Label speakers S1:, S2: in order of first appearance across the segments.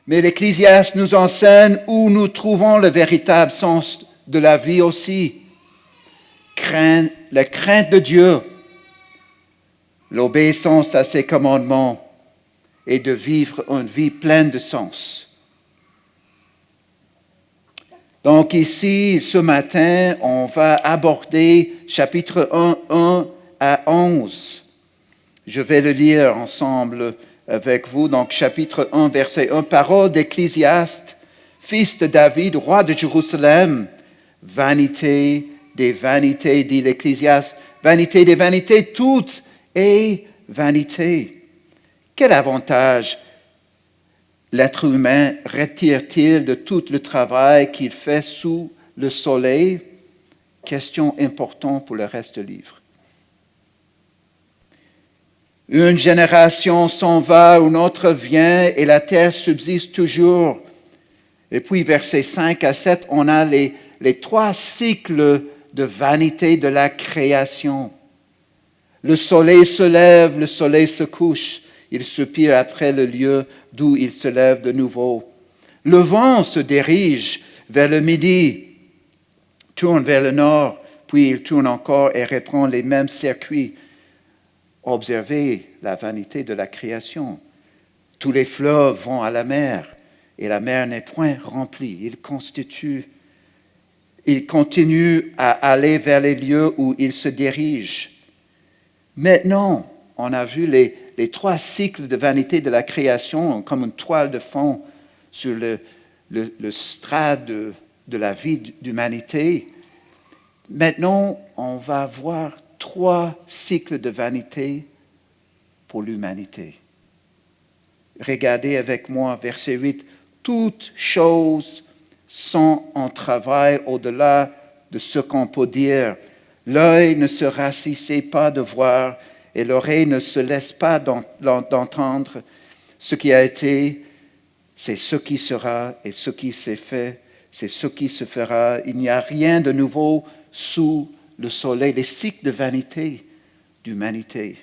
S1: Mais l'Ecclésiaste nous enseigne où nous trouvons le véritable sens de la vie aussi. La crainte de Dieu, l'obéissance à ses commandements et de vivre une vie pleine de sens. Donc ici, ce matin, on va aborder chapitre 1 à 11. Je vais le lire ensemble avec vous. Donc chapitre 1, verset 1. Parole d'Ecclésiaste, fils de David, roi de Jérusalem. Vanité des vanités, dit l'Ecclésiaste. Vanité des vanités, toute est vanité. Quel avantage l'être humain retire-t-il de tout le travail qu'il fait sous le soleil? Question importante pour le reste du livre. Une génération s'en va, une autre vient et la terre subsiste toujours. Et puis, versets 5 à 7, on a les 3 cycles de vanité de la création. Le soleil se lève, le soleil se couche. Il soupire après le lieu d'où il se lève de nouveau. Le vent se dirige vers le midi, tourne vers le nord, puis il tourne encore et reprend les mêmes circuits. Observez la vanité de la création. Tous les fleuves vont à la mer et la mer n'est point remplie. Il continue à aller vers les lieux où il se dirige. Maintenant, on a vu les 3 cycles de vanité de la création comme une toile de fond sur le strate de la vie d'humanité. Maintenant, on va voir 3 cycles de vanité pour l'humanité. Regardez avec moi, verset 8. Toutes choses sont en travail au-delà de ce qu'on peut dire. L'œil ne se rassisait pas de voir et l'oreille ne se laisse pas d'entendre. Ce qui a été, c'est ce qui sera, et ce qui s'est fait, c'est ce qui se fera. Il n'y a rien de nouveau sous le soleil. Les cycles de vanité d'humanité.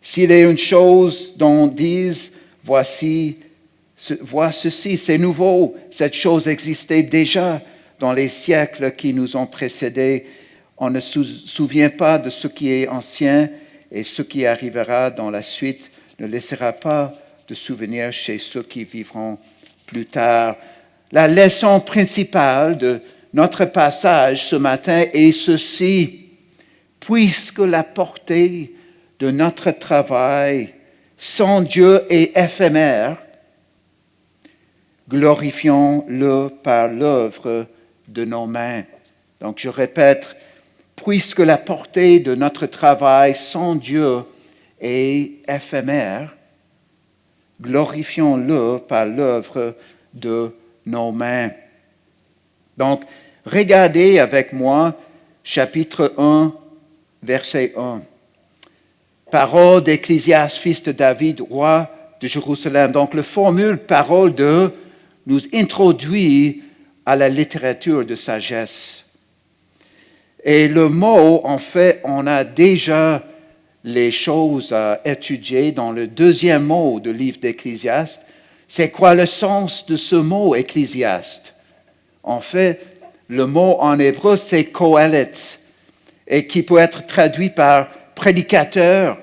S1: S'il est une chose dont on dise, vois ceci, c'est nouveau. Cette chose existait déjà dans les siècles qui nous ont précédés. On ne se souvient pas de ce qui est ancien et ce qui arrivera dans la suite ne laissera pas de souvenir chez ceux qui vivront plus tard. La leçon principale de notre passage ce matin est ceci. Puisque la portée de notre travail sans Dieu est éphémère, glorifions-le par l'œuvre de nos mains. Donc je répète, puisque la portée de notre travail sans Dieu est éphémère, glorifions-le par l'œuvre de nos mains. Donc, regardez avec moi chapitre 1, verset 1. Parole d'Ecclésiaste, fils de David, roi de Jérusalem. Donc, la formule parole de nous introduit à la littérature de sagesse. Et le mot, en fait, on a déjà les choses à étudier dans le 2e mot du livre d'Ecclésiaste. C'est quoi le sens de ce mot Ecclésiaste? En fait, le mot en hébreu, c'est Kohelet, et qui peut être traduit par prédicateur,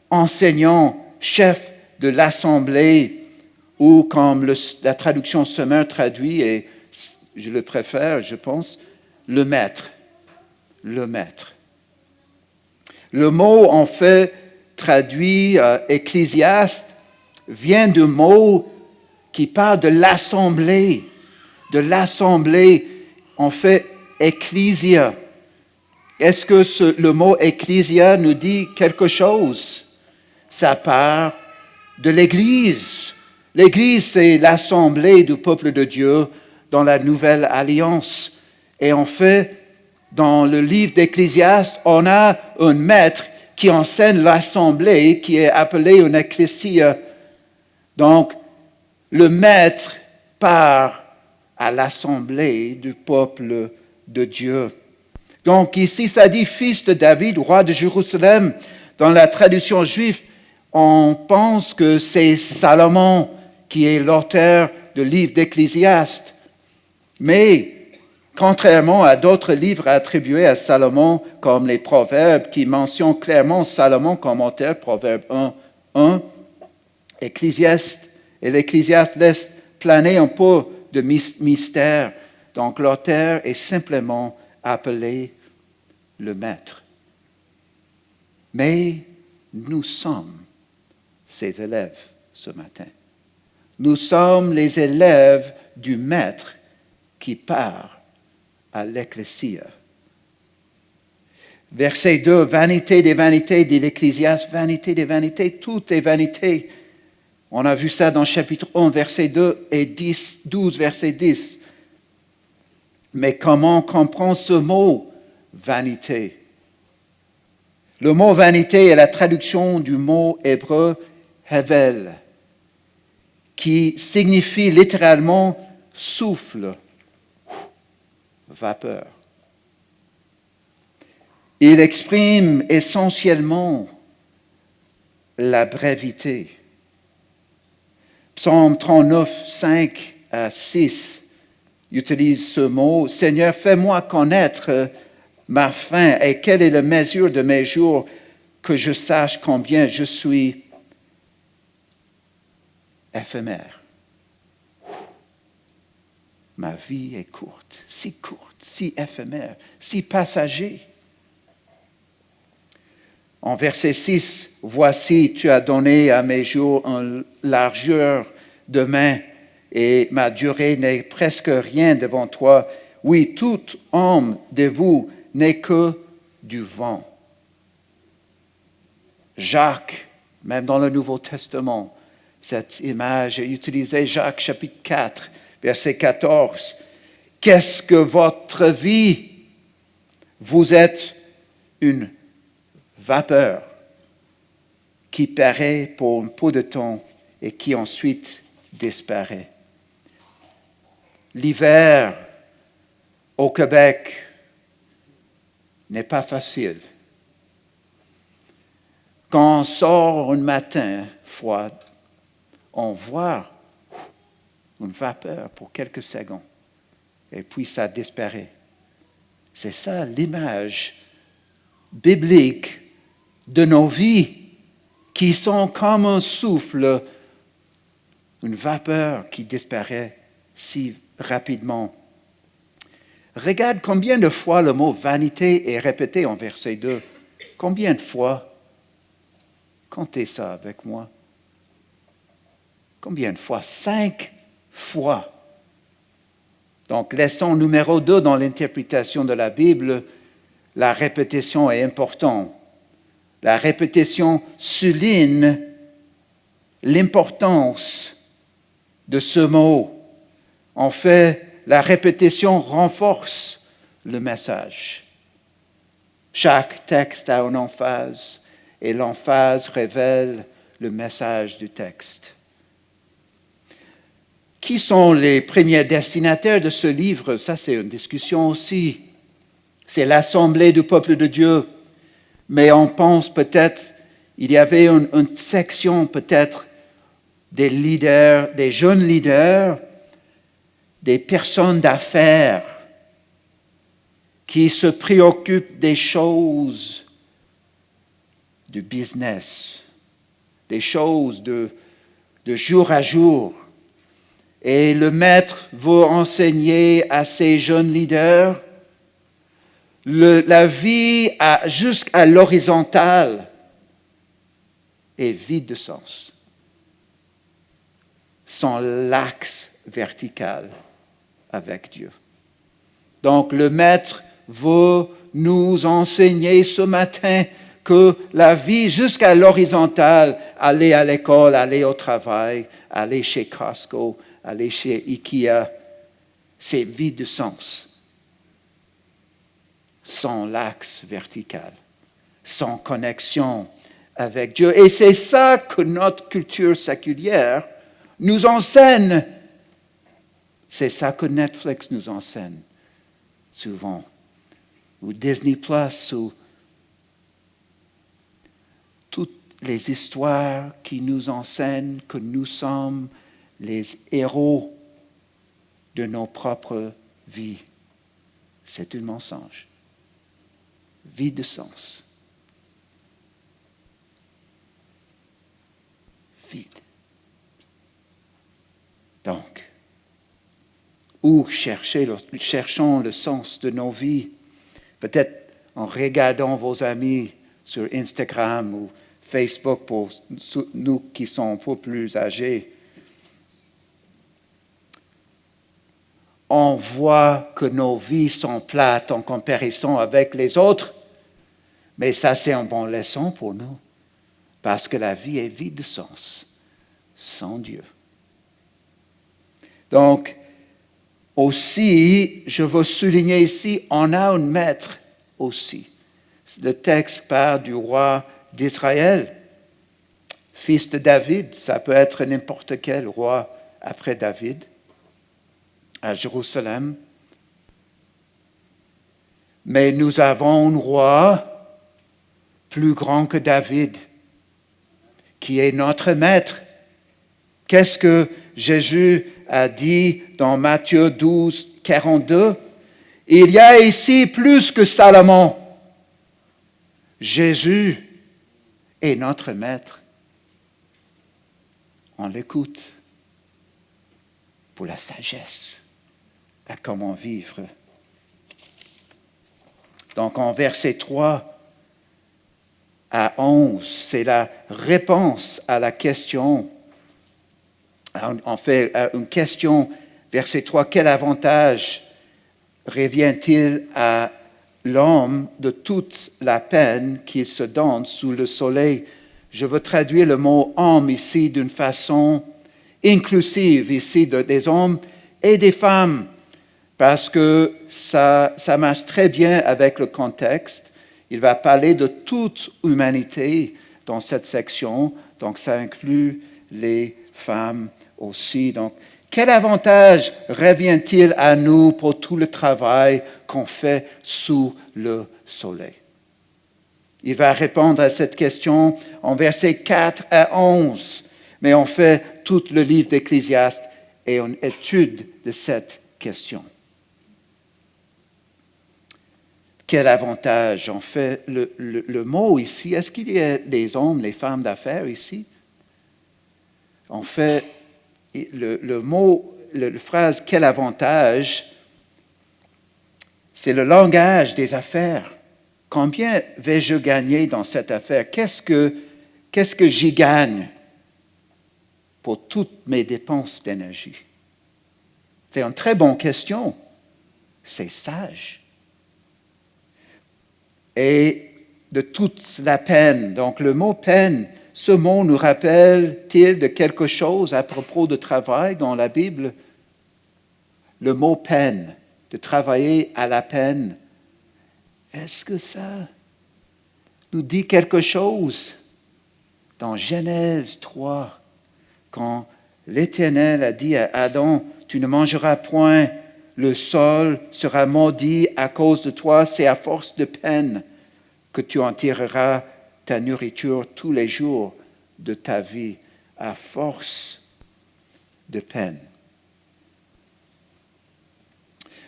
S1: enseignant, chef de l'assemblée, ou comme la traduction Semeur traduit, et je le préfère, je pense, le maître. Le maître. Le mot, en fait, traduit ecclésiaste, vient du mot qui parle de l'assemblée. De l'assemblée, en fait, ecclésia. Est-ce que le mot ecclésia nous dit quelque chose? Ça part de l'Église. L'Église, c'est l'assemblée du peuple de Dieu dans la nouvelle alliance. Et en fait, dans le livre d'Ecclésiaste, on a un maître qui enseigne l'assemblée, qui est appelé une ecclésia. Donc, le maître part à l'assemblée du peuple de Dieu. Donc, ici, ça dit fils de David, roi de Jérusalem. Dans la tradition juive, on pense que c'est Salomon qui est l'auteur du livre d'Ecclésiaste. Mais, contrairement à d'autres livres attribués à Salomon, comme les Proverbes, qui mentionnent clairement Salomon comme auteur, Proverbe 1, Ecclésiaste, et l'Ecclésiaste laisse planer un peu de mystère. Donc l'auteur est simplement appelé le maître. Mais nous sommes ses élèves ce matin. Nous sommes les élèves du maître qui part à l'Ecclésia. Verset 2, vanité des vanités, dit l'Ecclésiaste, vanité des vanités, tout est vanité. On a vu ça dans chapitre 1, verset 2 et 12, verset 10. Mais comment comprendre ce mot, vanité? Le mot vanité est la traduction du mot hébreu hevel, qui signifie littéralement souffle, vapeur. Il exprime essentiellement la brevité. Psaume 39, 5 à 6 utilise ce mot. Seigneur, fais-moi connaître ma fin et quelle est la mesure de mes jours, que je sache combien je suis éphémère. Ma vie est courte, si éphémère, si passager. En verset 6, voici, tu as donné à mes jours une largeur de main et ma durée n'est presque rien devant toi. Oui, tout homme de vous n'est que du vent. Jacques, même dans le Nouveau Testament, cette image est utilisée, Jacques chapitre 4, verset 14. Qu'est-ce que votre vie? Vous êtes une vapeur qui paraît pour un peu de temps et qui ensuite disparaît. L'hiver au Québec n'est pas facile. Quand on sort un matin froid, on voit une vapeur pour quelques secondes et puis ça disparaît. C'est ça l'image biblique de nos vies qui sont comme un souffle, une vapeur qui disparaît si rapidement. Regarde combien de fois le mot vanité est répété en verset 2. Combien de fois? Comptez ça avec moi. Combien de fois? 5 fois. Donc, leçon numéro 2 dans l'interprétation de la Bible, la répétition est importante. La répétition souligne l'importance de ce mot. En fait, la répétition renforce le message. Chaque texte a une emphase et l'emphase révèle le message du texte. Qui sont les premiers destinataires de ce livre? Ça, c'est une discussion aussi. C'est l'assemblée du peuple de Dieu. Mais on pense peut-être, il y avait une section peut-être des leaders, des jeunes leaders, des personnes d'affaires qui se préoccupent des choses du business, des choses de jour à jour. Et le maître veut enseigner à ces jeunes leaders la vie jusqu'à l'horizontale est vide de sens, sans l'axe vertical avec Dieu. Donc le maître veut nous enseigner ce matin que la vie jusqu'à l'horizontale, aller à l'école, aller au travail, aller chez Costco, aller chez Ikea, c'est vide de sens. Sans l'axe vertical, sans connexion avec Dieu. Et c'est ça que notre culture séculière nous enseigne. C'est ça que Netflix nous enseigne souvent, ou Disney Plus, ou toutes les histoires qui nous enseignent que nous sommes les héros de nos propres vies. C'est un mensonge. Vide de sens. Vide. Donc, où cherchons le sens de nos vies? Peut-être en regardant vos amis sur Instagram ou Facebook pour nous qui sommes un peu plus âgés. On voit que nos vies sont plates en comparaison avec les autres, mais ça c'est une bonne leçon pour nous, parce que la vie est vide de sens, sans Dieu. Donc, aussi, je veux souligner ici, on a un maître aussi. Le texte parle du roi d'Israël, fils de David. Ça peut être n'importe quel roi après David, à Jérusalem. Mais nous avons un roi plus grand que David, qui est notre maître. Qu'est-ce que Jésus a dit dans Matthieu 12, 42? Il y a ici plus que Salomon. Jésus est notre maître. On l'écoute pour la sagesse à comment vivre. Donc en versets 3 à 11, c'est la réponse à la question. On fait une question, verset 3, quel avantage revient-il à l'homme de toute la peine qu'il se donne sous le soleil? Je veux traduire le mot homme ici d'une façon inclusive, ici des hommes et des femmes, parce que ça marche très bien avec le contexte. Il va parler de toute humanité dans cette section, donc ça inclut les femmes aussi. Donc, quel avantage revient-il à nous pour tout le travail qu'on fait sous le soleil? Il va répondre à cette question en versets 4 à 11, mais on fait tout le livre d'Ecclésiaste et une étude de cette question. Quel avantage? En fait, le mot ici, est-ce qu'il y a des hommes, des femmes d'affaires ici? En fait, le mot, la phrase « quel avantage », c'est le langage des affaires. Combien vais-je gagner dans cette affaire? Qu'est-ce que j'y gagne pour toutes mes dépenses d'énergie? C'est une très bonne question. C'est sage. Et de toute la peine. Donc le mot peine, ce mot nous rappelle-t-il de quelque chose à propos de travail dans la Bible? Le mot peine, de travailler à la peine. Est-ce que ça nous dit quelque chose? Dans Genèse 3, quand l'Éternel a dit à Adam, « Tu ne mangeras point, le sol sera maudit à cause de toi, c'est à force de peine que tu en tireras ta nourriture tous les jours de ta vie, à force de peine. »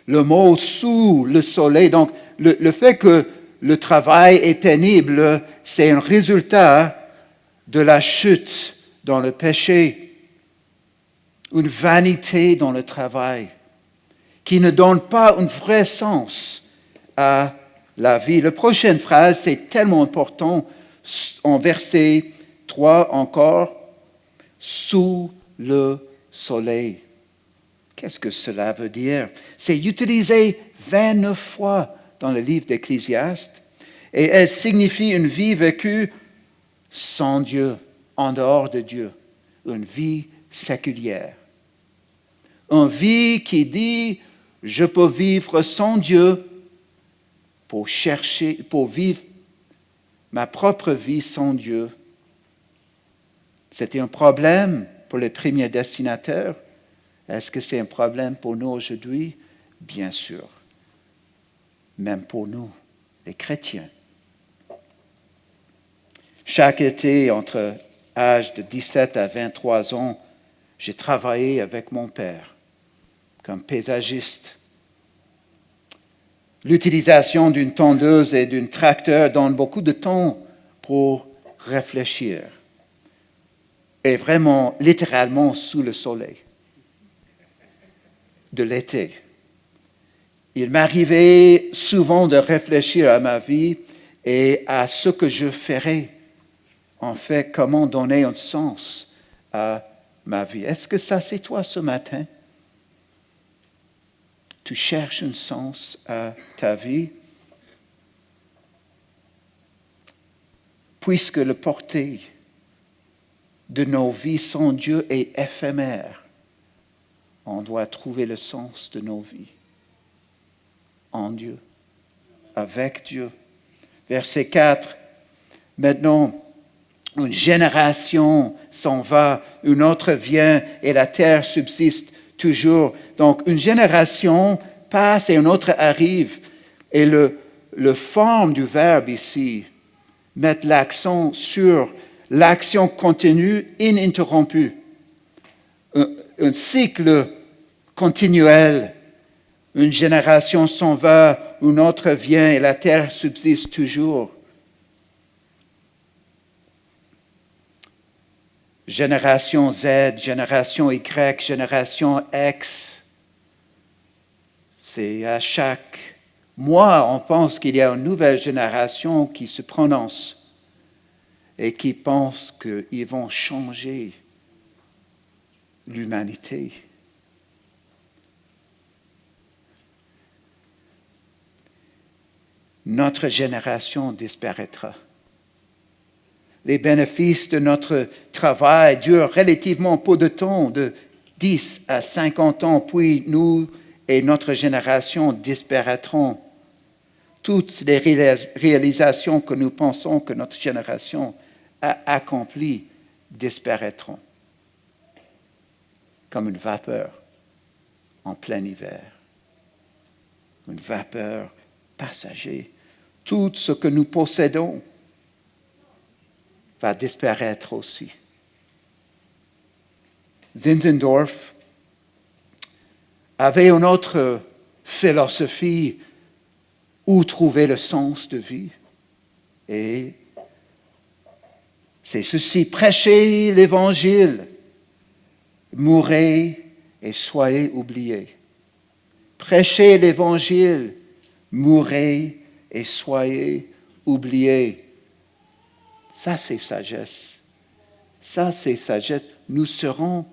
S1: Le mot « sous le soleil », donc le fait que le travail est pénible, c'est un résultat de la chute dans le péché, une vanité dans le travail qui ne donne pas un vrai sens à la vie. La prochaine phrase, c'est tellement important, en verset 3 encore, « sous le soleil ». Qu'est-ce que cela veut dire? C'est utilisé 29 fois dans le livre d'Ecclésiaste et elle signifie une vie vécue sans Dieu, en dehors de Dieu, une vie séculière. Une vie qui dit « je peux vivre sans Dieu pour vivre ma propre vie sans Dieu ». C'était un problème pour les premiers destinataires. Est-ce que c'est un problème pour nous aujourd'hui? Bien sûr. Même pour nous, les chrétiens. Chaque été, entre âge de 17 à 23 ans, J'ai travaillé avec mon père comme paysagiste. L'utilisation d'une tondeuse et d'un tracteur donne beaucoup de temps pour réfléchir. Et vraiment, littéralement, sous le soleil de l'été. Il m'arrivait souvent de réfléchir à ma vie et à ce que je ferais. En fait, comment donner un sens à ma vie. Est-ce que ça, c'est toi ce matin? Tu cherches un sens à ta vie? Puisque le portée de nos vies sans Dieu est éphémère, on doit trouver le sens de nos vies en Dieu, avec Dieu. Verset 4, maintenant, une génération s'en va, une autre vient et la terre subsiste toujours. Donc, une génération passe et une autre arrive. Et le forme du verbe ici met l'accent sur l'action continue, ininterrompue. Un cycle continuel. Une génération s'en va, une autre vient et la terre subsiste toujours. Génération Z, génération Y, génération X. C'est à chaque mois, on pense qu'il y a une nouvelle génération qui se prononce et qui pense qu'ils vont changer l'humanité. Notre génération disparaîtra. Les bénéfices de notre travail durent relativement peu de temps, de 10 à 50 ans, puis nous et notre génération disparaîtrons. Toutes les réalisations que nous pensons que notre génération a accomplies disparaîtront, comme une vapeur en plein hiver, une vapeur passager. Tout ce que nous possédons va disparaître aussi. Zinzendorf avait une autre philosophie où trouver le sens de vie. Et c'est ceci, prêchez l'Évangile, mourez et soyez oubliés. Prêchez l'Évangile, mourez et soyez oubliés. Ça, c'est sagesse. Ça, c'est sagesse. Nous serons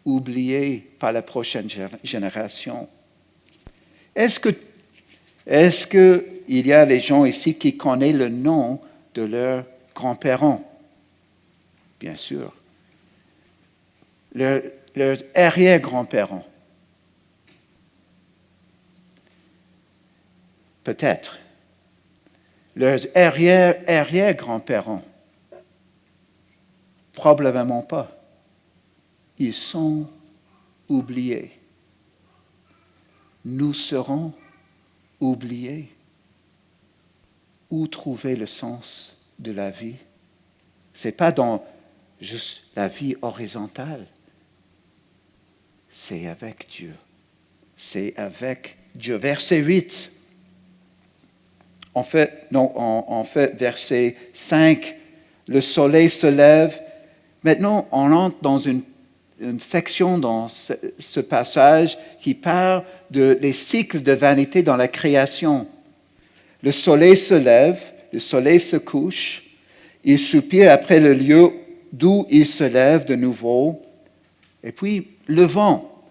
S1: oubliés par la prochaine génération. Est-ce qu'il y a des gens ici qui connaissent le nom de leurs grands-parents? Bien sûr. Leurs arrière-grands-parents. Peut-être. Leurs arrière-grands-parents. Probablement pas. Ils sont oubliés. Nous serons oubliés. Où trouver le sens de la vie? Ce n'est pas dans juste la vie horizontale. C'est avec Dieu. C'est avec Dieu. Verset 8. En fait, verset 5, le soleil se lève. Maintenant, on entre dans une section dans ce passage qui parle des cycles de vanité dans la création. Le soleil se lève, le soleil se couche, il soupire après le lieu d'où il se lève de nouveau, et puis le vent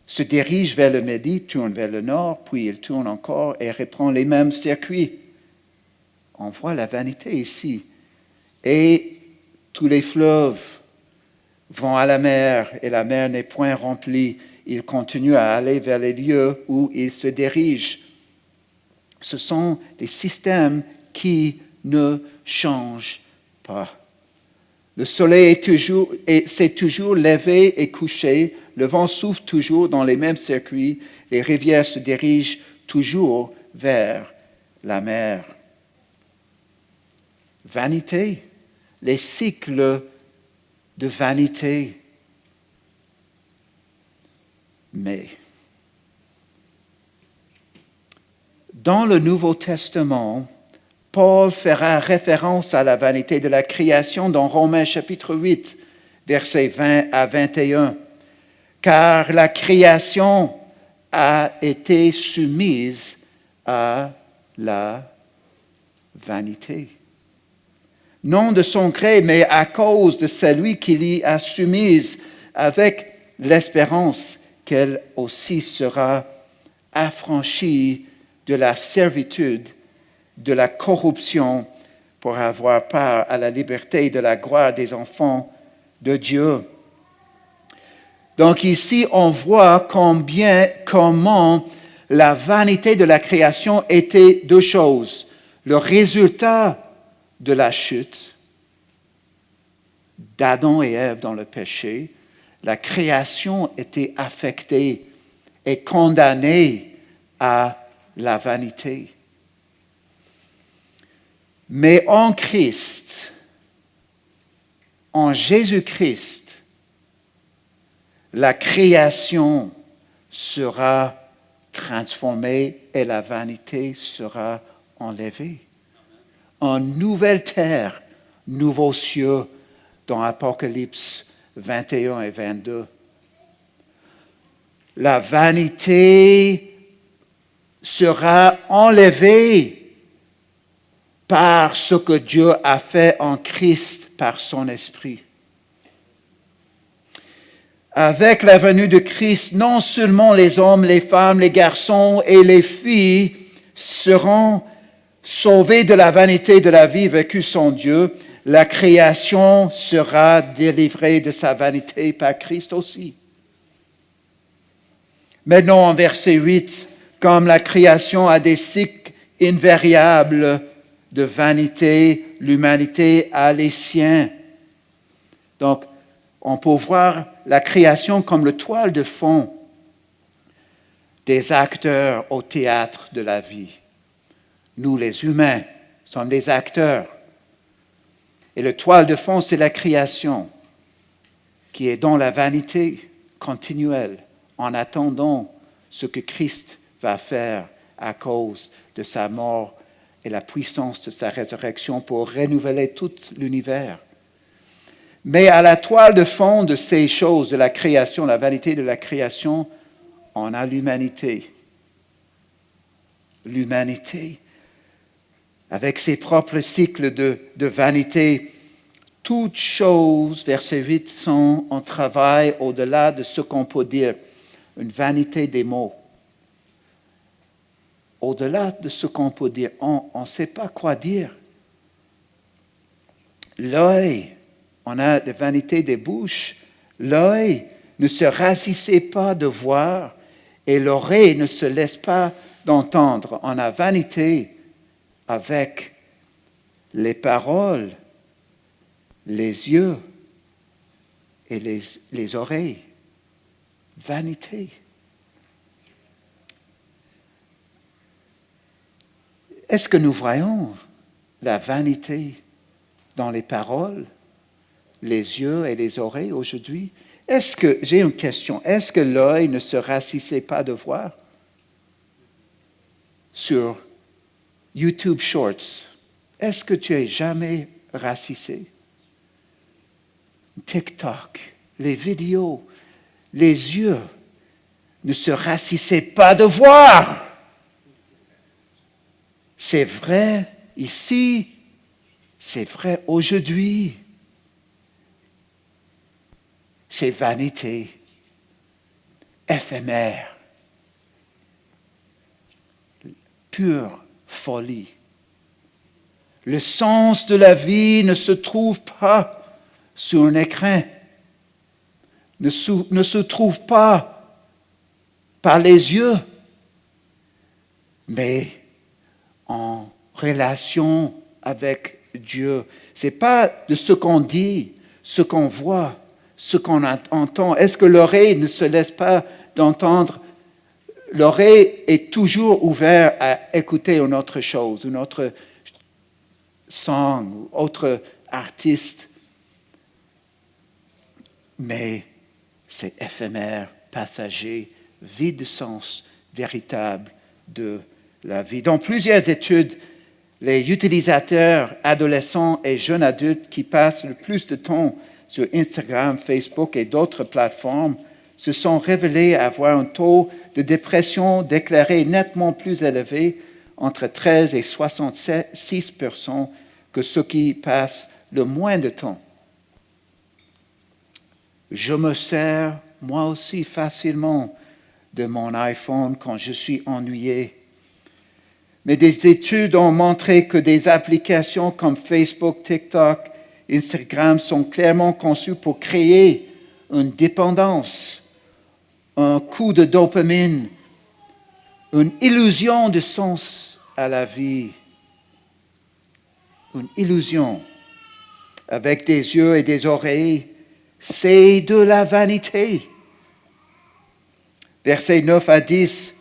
S1: se dirige vers le midi, tourne vers le nord, puis il tourne encore et reprend les mêmes circuits. On voit la vanité ici. Et tous les fleuves vont à la mer et la mer n'est point remplie. Ils continuent à aller vers les lieux où ils se dirigent. Ce sont des systèmes qui ne changent pas. Le soleil s'est toujours levé et couché. Le vent souffle toujours dans les mêmes circuits. Les rivières se dirigent toujours vers la mer. Vanité, les cycles de vanité. mais. Dans le Nouveau Testament, Paul fera référence à la vanité de la création dans Romains chapitre 8, versets 20 à 21. Car la création a été soumise à la vanité. Non de son gré, mais à cause de celui qui l'y a soumise, avec l'espérance qu'elle aussi sera affranchie de la servitude, de la corruption, pour avoir part à la liberté de la gloire des enfants de Dieu. Donc ici, on voit comment la vanité de la création était deux choses. Le résultat de la chute d'Adam et Ève dans le péché, la création était affectée et condamnée à la vanité. Mais en Christ, en Jésus-Christ, la création sera transformée et la vanité sera enlevée. Une nouvelle terre, nouveaux cieux dans Apocalypse 21 et 22. La vanité sera enlevée par ce que Dieu a fait en Christ par son Esprit. Avec la venue de Christ, non seulement les hommes, les femmes, les garçons et les filles seront sauvés de la vanité de la vie vécue sans Dieu, la création sera délivrée de sa vanité par Christ aussi. Maintenant, en verset 8, comme la création a des cycles invariables de vanité, l'humanité a les siens. Donc, on peut voir la création comme le toile de fond des acteurs au théâtre de la vie. Nous, les humains, sommes des acteurs. Et le toile de fond, c'est la création qui est dans la vanité continuelle en attendant ce que Christ va faire à cause de sa mort et la puissance de sa résurrection pour renouveler tout l'univers. Mais à la toile de fond de ces choses, de la création, la vanité de la création, on a l'humanité. L'humanité, avec ses propres cycles de vanité, toutes choses, verset 8, sont en travail au-delà de ce qu'on peut dire, une vanité des mots. Au-delà de ce qu'on peut dire, on ne sait pas quoi dire. L'œil, on a la vanité des bouches. L'œil ne se rassisait pas de voir et l'oreille ne se laisse pas d'entendre. On a vanité avec les paroles, les yeux et les oreilles. Vanité. Est-ce que nous voyons la vanité dans les paroles, les yeux et les oreilles aujourd'hui? J'ai une question, est-ce que l'œil ne se rassisait pas de voir? Sur YouTube Shorts, est-ce que tu es jamais rassisé? TikTok, les vidéos, les yeux ne se rassissaient pas de voir. C'est vrai ici, c'est vrai aujourd'hui. C'est vanité, éphémère, pure folie. Le sens de la vie ne se trouve pas sur un écran, ne se trouve pas par les yeux, mais en relation avec Dieu. Ce n'est pas de ce qu'on dit, ce qu'on voit, ce qu'on entend. Est-ce que l'oreille ne se laisse pas d'entendre? L'oreille est toujours ouverte à écouter une autre chose, une autre song, autre artiste. Mais c'est éphémère, passager, vide sens véritable de la vie. Dans plusieurs études, les utilisateurs adolescents et jeunes adultes qui passent le plus de temps sur Instagram, Facebook et d'autres plateformes se sont révélés avoir un taux de dépression déclaré nettement plus élevé, entre 13 et 66%, que ceux qui passent le moins de temps. Je me sers moi aussi facilement de mon iPhone quand je suis ennuyé. Mais des études ont montré que des applications comme Facebook, TikTok, Instagram sont clairement conçues pour créer une dépendance, un coup de dopamine, une illusion de sens à la vie. Une illusion avec des yeux et des oreilles, c'est de la vanité. Versets 9 à 10.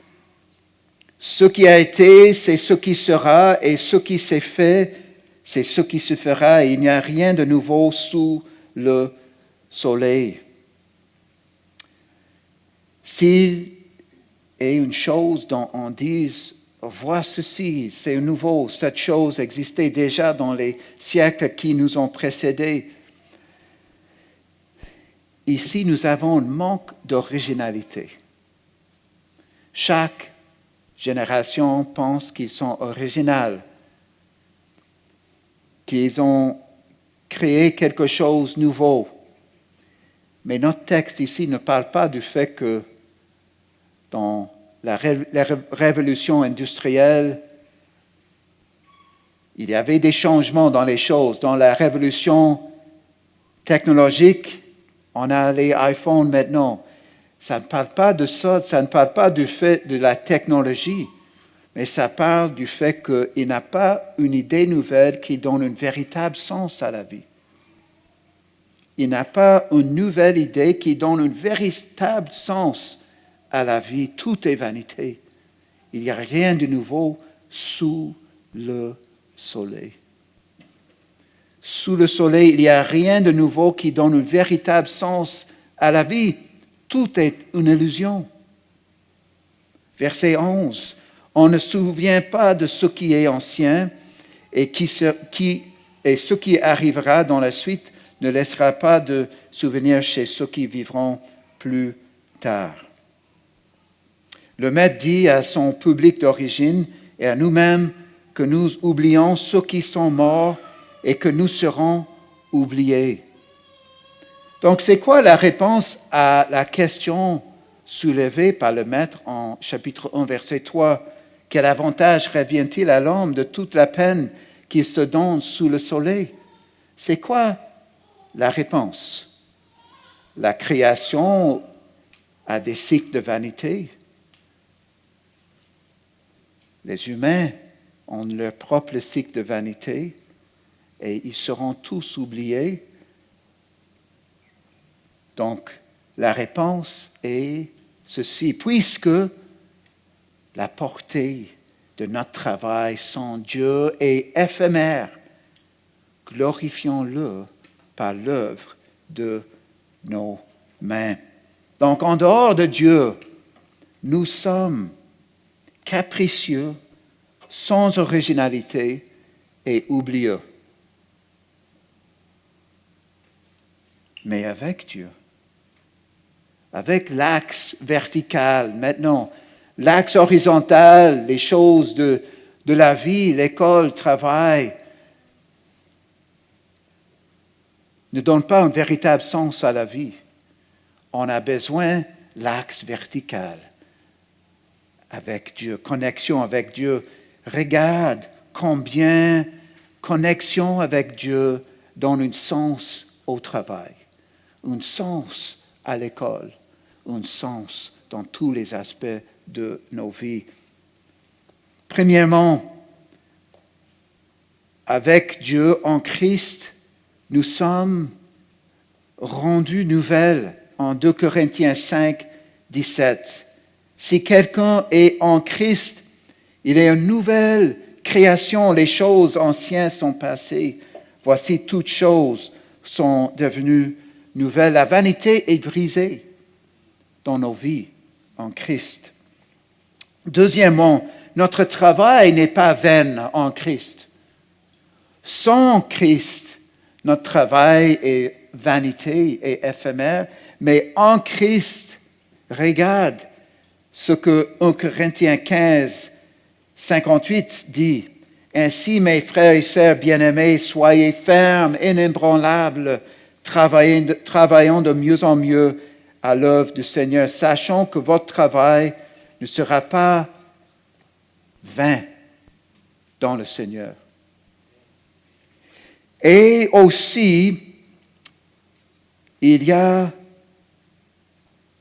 S1: Ce qui a été, c'est ce qui sera, et ce qui s'est fait, c'est ce qui se fera. Il n'y a rien de nouveau sous le soleil. S'il est une chose dont on dise, vois ceci, c'est nouveau, cette chose existait déjà dans les siècles qui nous ont précédés. Ici, nous avons un manque d'originalité. Chaque génération pense qu'ils sont originaux, qu'ils ont créé quelque chose de nouveau. Mais notre texte ici ne parle pas du fait que dans la révolution industrielle, il y avait des changements dans les choses. Dans la révolution technologique, on a les iPhones maintenant. Ça ne parle pas de ça, ça ne parle pas du fait de la technologie, mais ça parle du fait qu'il n'a pas une idée nouvelle qui donne un véritable sens à la vie. Il n'a pas une nouvelle idée qui donne un véritable sens à la vie. Tout est vanité. Il n'y a rien de nouveau sous le soleil. Sous le soleil, il n'y a rien de nouveau qui donne un véritable sens à la vie. Tout est une illusion. Verset 11. On ne se souvient pas de ce qui est ancien et ce qui arrivera dans la suite ne laissera pas de souvenir chez ceux qui vivront plus tard. Le Maître dit à son public d'origine et à nous-mêmes que nous oublions ceux qui sont morts et que nous serons oubliés. Donc, c'est quoi la réponse à la question soulevée par le Maître en chapitre 1, verset 3? Quel avantage revient-il à l'homme de toute la peine qu'il se donne sous le soleil? C'est quoi la réponse? La création a des cycles de vanité. Les humains ont leur propre cycle de vanité et ils seront tous oubliés. Donc, la réponse est ceci. Puisque la portée de notre travail sans Dieu est éphémère, glorifions-le par l'œuvre de nos mains. Donc, en dehors de Dieu, nous sommes capricieux, sans originalité et oublieux. Mais avec Dieu, avec l'axe vertical, maintenant, l'axe horizontal, les choses de la vie, l'école, le travail, ne donnent pas un véritable sens à la vie. On a besoin de l'axe vertical avec Dieu, connexion avec Dieu. Regarde combien connexion avec Dieu donne un sens au travail, un sens à l'école, un sens dans tous les aspects de nos vies. Premièrement, avec Dieu en Christ, nous sommes rendus nouvelles en 2 Corinthiens 5, 17. Si quelqu'un est en Christ, il est une nouvelle création. Les choses anciennes sont passées. Voici, toutes choses sont devenues nouvelles. La vanité est brisée dans nos vies. en Christ. Deuxièmement, notre travail n'est pas vain en Christ. Sans Christ, notre travail est vanité et éphémère, mais en Christ, regarde ce que 1 Corinthiens 15, 58 dit. Ainsi, mes frères et sœurs bien-aimés, soyez fermes, inébranlables, travaillant de mieux en mieux à l'œuvre du Seigneur, sachant que votre travail ne sera pas vain dans le Seigneur. Et aussi, il y a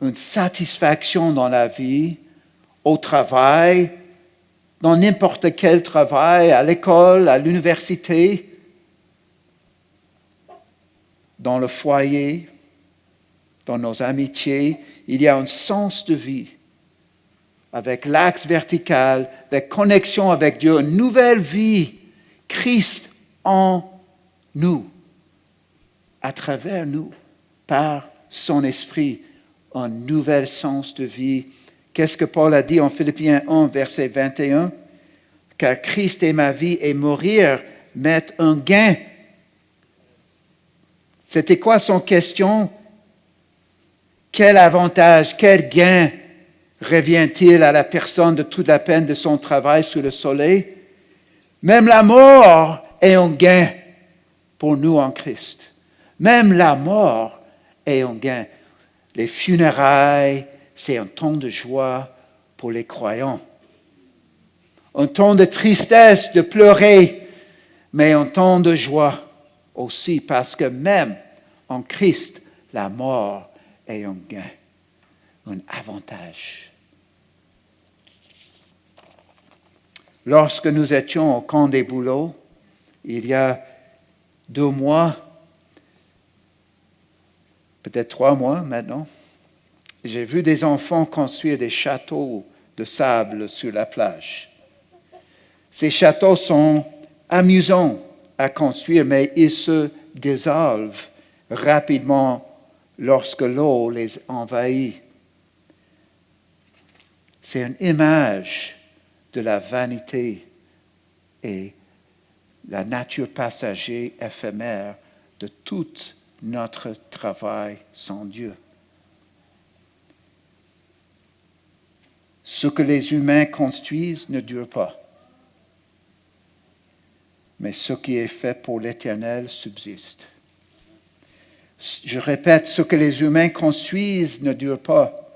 S1: une satisfaction dans la vie, au travail, dans n'importe quel travail, à l'école, à l'université, dans le foyer, dans nos amitiés. Il y a un sens de vie avec l'axe vertical, avec connexion avec Dieu, une nouvelle vie, Christ en nous, à travers nous, par son esprit, un nouvel sens de vie. Qu'est-ce que Paul a dit en Philippiens 1, verset 21? Car Christ est ma vie et mourir m'est un gain. C'était quoi son question? Quel avantage, quel gain revient-il à la personne de toute la peine de son travail sous le soleil? Même la mort est un gain pour nous en Christ. Même la mort est un gain. Les funérailles, c'est un temps de joie pour les croyants. Un temps de tristesse, de pleurer, mais un temps de joie aussi, parce que même en Christ, la mort est un gain, un avantage. Lorsque nous étions au camp des Bouleaux, il y a 2 mois, peut-être 3 mois maintenant, j'ai vu des enfants construire des châteaux de sable sur la plage. Ces châteaux sont amusants à construire, mais ils se dissolvent rapidement lorsque l'eau les envahit. C'est une image de la vanité et la nature passagère, éphémère de tout notre travail sans Dieu. Ce que les humains construisent ne dure pas, mais ce qui est fait pour l'Éternel subsiste. Je répète, ce que les humains construisent ne dure pas,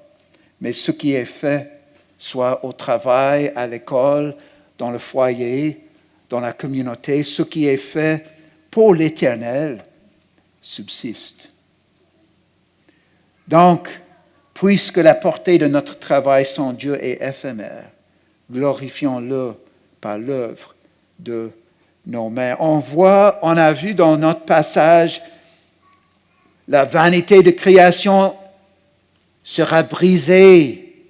S1: mais ce qui est fait, soit au travail, à l'école, dans le foyer, dans la communauté, ce qui est fait pour l'Éternel subsiste. Donc, puisque la portée de notre travail sans Dieu est éphémère, glorifions-le par l'œuvre de nos mains. On a vu dans notre passage, la vanité de création sera brisée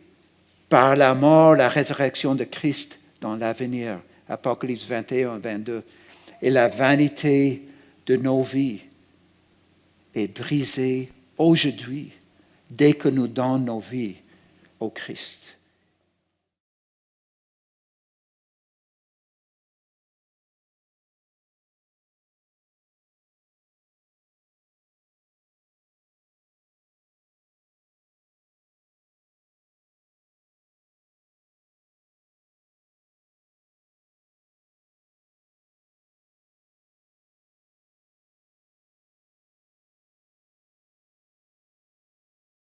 S1: par la mort, la résurrection de Christ dans l'avenir. Apocalypse 21, 22. Et la vanité de nos vies est brisée aujourd'hui dès que nous donnons nos vies au Christ.